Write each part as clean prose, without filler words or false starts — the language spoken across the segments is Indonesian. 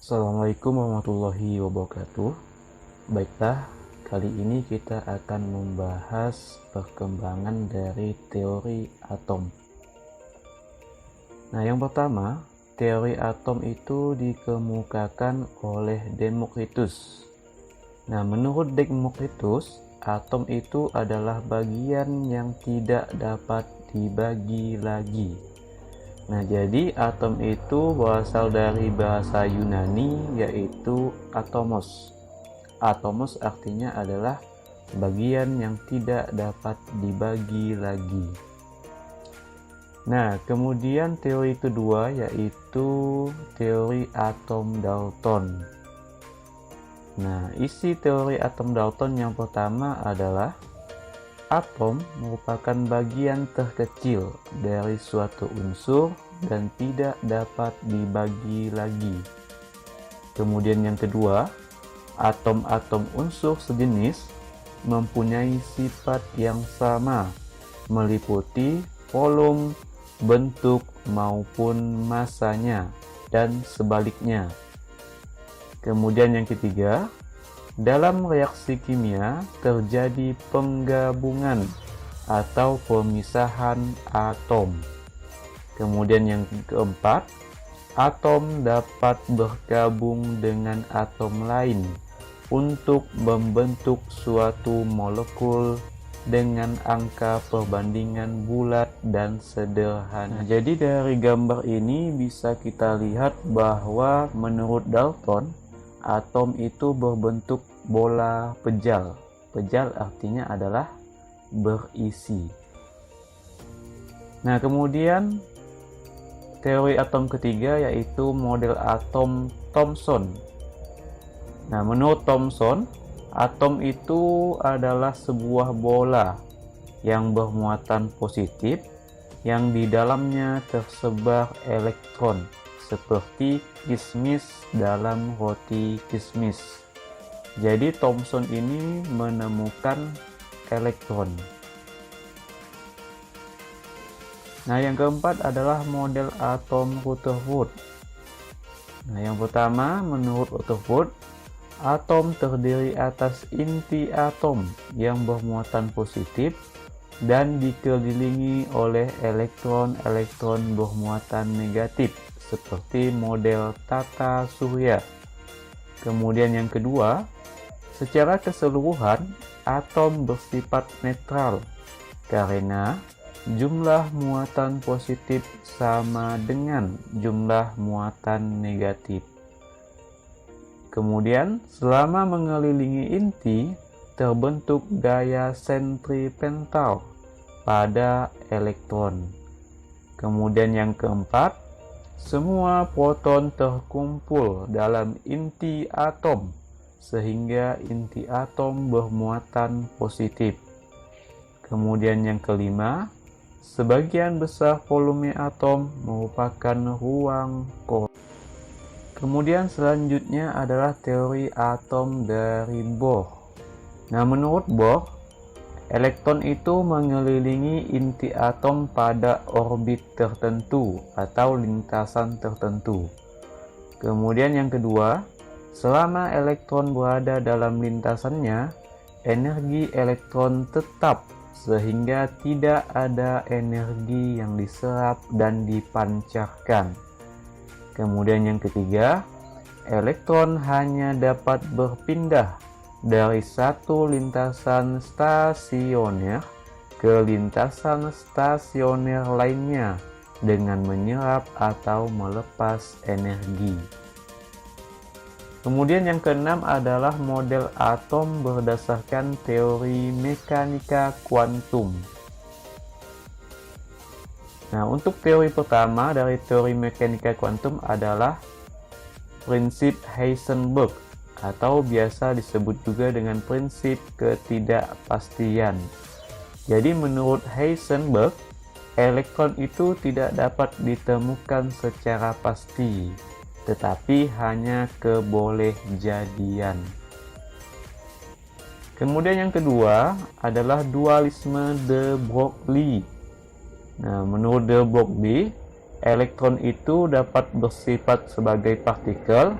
Assalamualaikum warahmatullahi wabarakatuh. Baiklah, kali ini kita akan membahas perkembangan dari teori atom. Nah, yang pertama, teori atom itu dikemukakan oleh Demokritus. Nah, menurut Demokritus, atom itu adalah bagian yang tidak dapat dibagi lagi. Nah, jadi atom itu berasal dari bahasa Yunani, yaitu atomos. Atomos artinya adalah bagian yang tidak dapat dibagi lagi. Nah, kemudian teori kedua yaitu teori atom Dalton. Nah, isi teori atom Dalton yang pertama adalah atom merupakan bagian terkecil dari suatu unsur dan tidak dapat dibagi lagi. Kemudian yang kedua, atom-atom unsur sejenis mempunyai sifat yang sama, meliputi volume, bentuk, maupun masanya, dan sebaliknya. Kemudian yang ketiga, dalam reaksi kimia terjadi penggabungan atau pemisahan atom. Kemudian yang keempat, atom dapat bergabung dengan atom lain untuk membentuk suatu molekul dengan angka perbandingan bulat dan sederhana. Jadi dari gambar ini bisa kita lihat bahwa menurut Dalton, atom itu berbentuk bola pejal. Pejal artinya adalah berisi. Nah, kemudian teori atom ketiga yaitu model atom Thomson. Nah, menurut Thomson, atom itu adalah sebuah bola yang bermuatan positif yang di dalamnya tersebar elektron seperti kismis dalam roti kismis. Jadi Thomson ini menemukan elektron. Nah, yang keempat adalah model atom Rutherford. Nah, yang pertama, menurut Rutherford, atom terdiri atas inti atom yang bermuatan positif dan dikelilingi oleh elektron-elektron bermuatan negatif seperti model tata surya. Kemudian yang kedua, secara keseluruhan atom bersifat netral karena jumlah muatan positif sama dengan jumlah muatan negatif. Kemudian selama mengelilingi inti terbentuk gaya sentripetal pada elektron. Kemudian yang keempat, semua proton terkumpul dalam inti atom sehingga inti atom bermuatan positif. Kemudian yang kelima, sebagian besar volume atom merupakan ruang kosong. Kemudian selanjutnya adalah teori atom dari Bohr. Nah, menurut Bohr, elektron itu mengelilingi inti atom pada orbit tertentu atau lintasan tertentu. Kemudian yang kedua, selama elektron berada dalam lintasannya, energi elektron tetap sehingga tidak ada energi yang diserap dan dipancarkan. Kemudian yang ketiga, elektron hanya dapat berpindah dari satu lintasan stasioner ke lintasan stasioner lainnya dengan menyerap atau melepas energi. Kemudian yang keenam adalah model atom berdasarkan teori mekanika kuantum. Nah, untuk teori pertama dari teori mekanika kuantum adalah prinsip Heisenberg atau biasa disebut juga dengan prinsip ketidakpastian. Jadi menurut Heisenberg, elektron itu tidak dapat ditemukan secara pasti, tetapi hanya kebolehjadian. Kemudian yang kedua adalah dualisme de Broglie. Nah, menurut de Broglie, elektron itu dapat bersifat sebagai partikel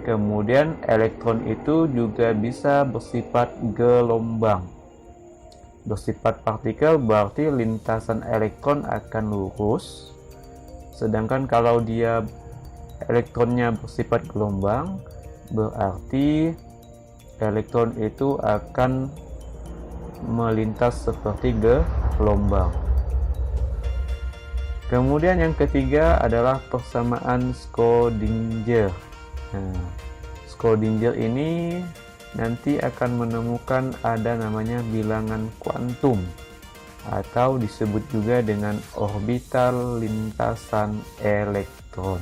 Kemudian elektron itu juga bisa bersifat gelombang. Bersifat partikel berarti lintasan elektron akan lurus. Sedangkan kalau dia elektronnya bersifat gelombang, berarti elektron itu akan melintas seperti gelombang. Kemudian yang ketiga adalah persamaan Schrödinger. Nah, Schrödinger ini nanti akan menemukan ada namanya bilangan kuantum, atau disebut juga dengan orbital lintasan elektron.